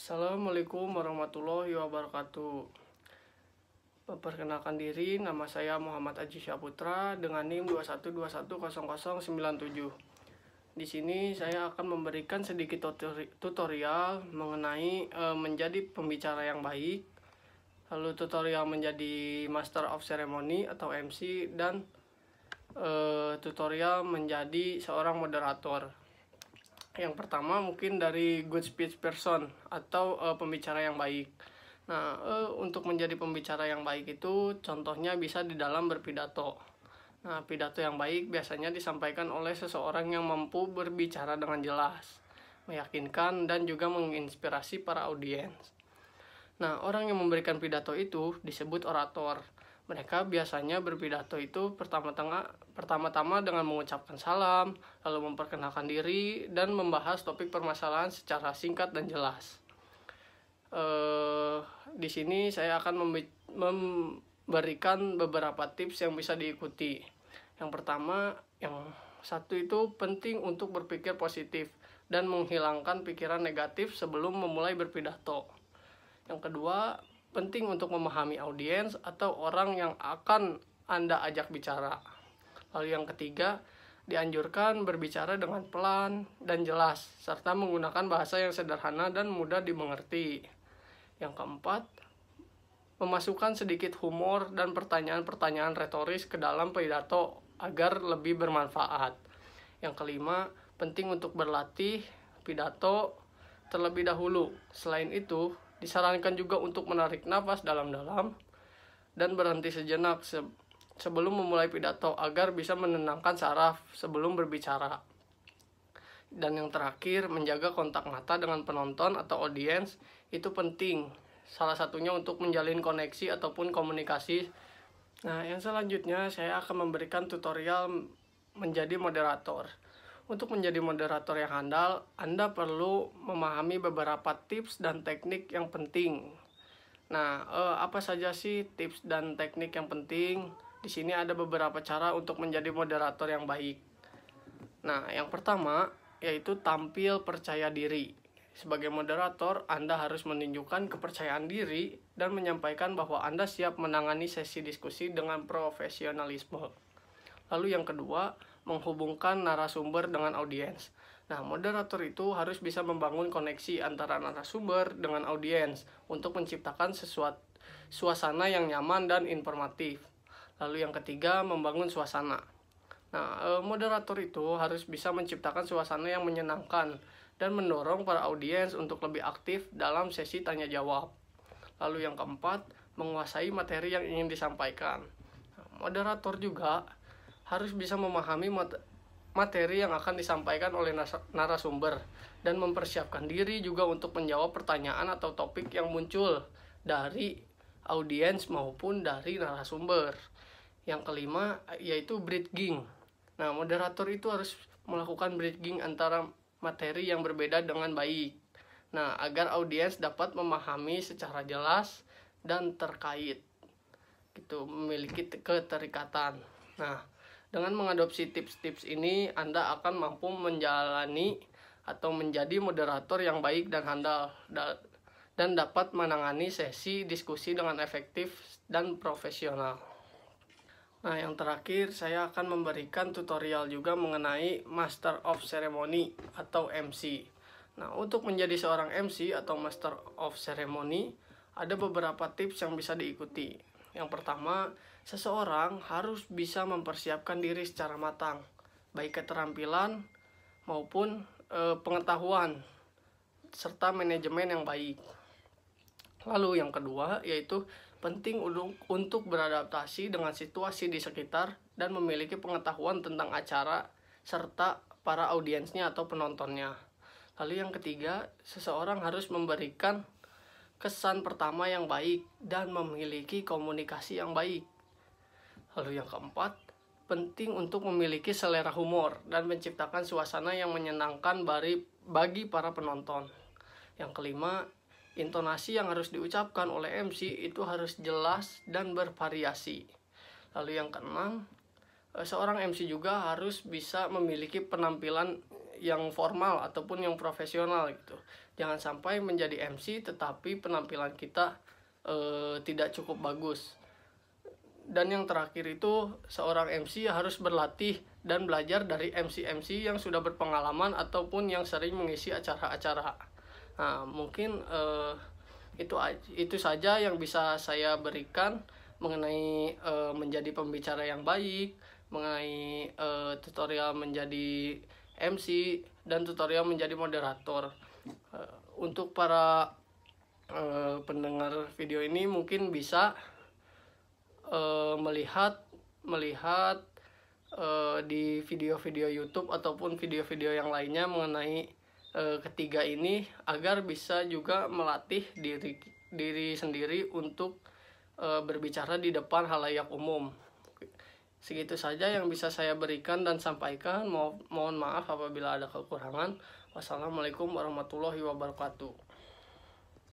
Assalamualaikum warahmatullahi wabarakatuh. Perkenalkan diri, nama saya Muhammad Aji Syaputra dengan NIM 21210097. Di sini saya akan memberikan sedikit tutorial mengenai menjadi pembicara yang baik, lalu tutorial menjadi Master of Ceremony atau MC, dan tutorial menjadi seorang moderator. Yang pertama mungkin dari good speech person atau pembicara yang baik. Nah, untuk menjadi pembicara yang baik itu contohnya bisa di dalam berpidato. Nah, pidato yang baik biasanya disampaikan oleh seseorang yang mampu berbicara dengan jelas, meyakinkan, dan juga menginspirasi para audiens. Nah, orang yang memberikan pidato itu disebut orator. Mereka biasanya berpidato itu pertama-tama dengan mengucapkan salam, lalu memperkenalkan diri, dan membahas topik permasalahan secara singkat dan jelas. Di sini saya akan memberikan beberapa tips yang bisa diikuti. Yang pertama, yang satu itu penting untuk berpikir positif dan menghilangkan pikiran negatif sebelum memulai berpidato. Yang kedua, penting untuk memahami audiens atau orang yang akan Anda ajak bicara. Lalu yang ketiga, dianjurkan berbicara dengan pelan dan jelas, serta menggunakan bahasa yang sederhana dan mudah dimengerti. Yang keempat, memasukkan sedikit humor dan pertanyaan-pertanyaan retoris ke dalam pidato agar lebih bermanfaat. Yang kelima, penting untuk berlatih pidato terlebih dahulu. Selain itu, disarankan juga untuk menarik nafas dalam-dalam dan berhenti sejenak sebelum memulai pidato agar bisa menenangkan saraf sebelum berbicara. Dan yang terakhir, menjaga kontak mata dengan penonton atau audiens itu penting. Salah satunya untuk menjalin koneksi ataupun komunikasi. Nah, yang selanjutnya saya akan memberikan tutorial menjadi moderator. Untuk menjadi moderator yang handal, Anda perlu memahami beberapa tips dan teknik yang penting. Nah, apa saja sih tips dan teknik yang penting? Di sini ada beberapa cara untuk menjadi moderator yang baik. Nah, yang pertama yaitu tampil percaya diri. Sebagai moderator, Anda harus menunjukkan kepercayaan diri dan menyampaikan bahwa Anda siap menangani sesi diskusi dengan profesionalisme. Lalu yang kedua, menghubungkan narasumber dengan audiens. Nah, moderator itu harus bisa membangun koneksi antara narasumber dengan audiens untuk menciptakan suasana yang nyaman dan informatif. Lalu yang ketiga, membangun suasana. Nah, moderator itu harus bisa menciptakan suasana yang menyenangkan dan mendorong para audiens untuk lebih aktif dalam sesi tanya jawab. Lalu yang keempat, menguasai materi yang ingin disampaikan. Nah, moderator juga harus bisa memahami materi yang akan disampaikan oleh narasumber dan mempersiapkan diri juga untuk menjawab pertanyaan atau topik yang muncul dari audiens maupun dari narasumber. Yang kelima yaitu bridging. Nah, moderator itu harus melakukan bridging antara materi yang berbeda dengan baik. Nah, agar audiens dapat memahami secara jelas dan terkait. Gitu, memiliki keterikatan. Nah, dengan mengadopsi tips-tips ini, Anda akan mampu menjalani atau menjadi moderator yang baik dan handal dan dapat menangani sesi diskusi dengan efektif dan profesional. Nah, yang terakhir saya akan memberikan tutorial juga mengenai Master of Ceremony atau MC. Nah, untuk menjadi seorang MC atau Master of Ceremony, ada beberapa tips yang bisa diikuti. Yang pertama, seseorang harus bisa mempersiapkan diri secara matang, baik keterampilan maupun pengetahuan serta manajemen yang baik. Lalu yang kedua yaitu penting untuk beradaptasi dengan situasi di sekitar dan memiliki pengetahuan tentang acara serta para audiensnya atau penontonnya. Lalu yang ketiga, seseorang harus memberikan kesan pertama yang baik dan memiliki komunikasi yang baik. Lalu yang keempat, penting untuk memiliki selera humor dan menciptakan suasana yang menyenangkan bagi para penonton. Yang kelima, intonasi yang harus diucapkan oleh MC itu harus jelas dan bervariasi. Lalu yang keenam, seorang MC juga harus bisa memiliki penampilan yang formal ataupun yang profesional gitu. Jangan sampai menjadi MC tetapi penampilan kita tidak cukup bagus. Dan yang terakhir itu, seorang MC harus berlatih dan belajar dari MC-MC yang sudah berpengalaman ataupun yang sering mengisi acara-acara. Nah, mungkin itu saja yang bisa saya berikan mengenai menjadi pembicara yang baik, mengenai tutorial menjadi MC dan tutorial menjadi moderator. Untuk para pendengar video ini mungkin bisa melihat di video-video YouTube ataupun video-video yang lainnya mengenai ketiga ini, agar bisa juga melatih diri sendiri untuk berbicara di depan halayak umum. Segitu saja yang bisa saya berikan dan sampaikan. Mohon maaf apabila ada kekurangan. Wassalamualaikum warahmatullahi wabarakatuh.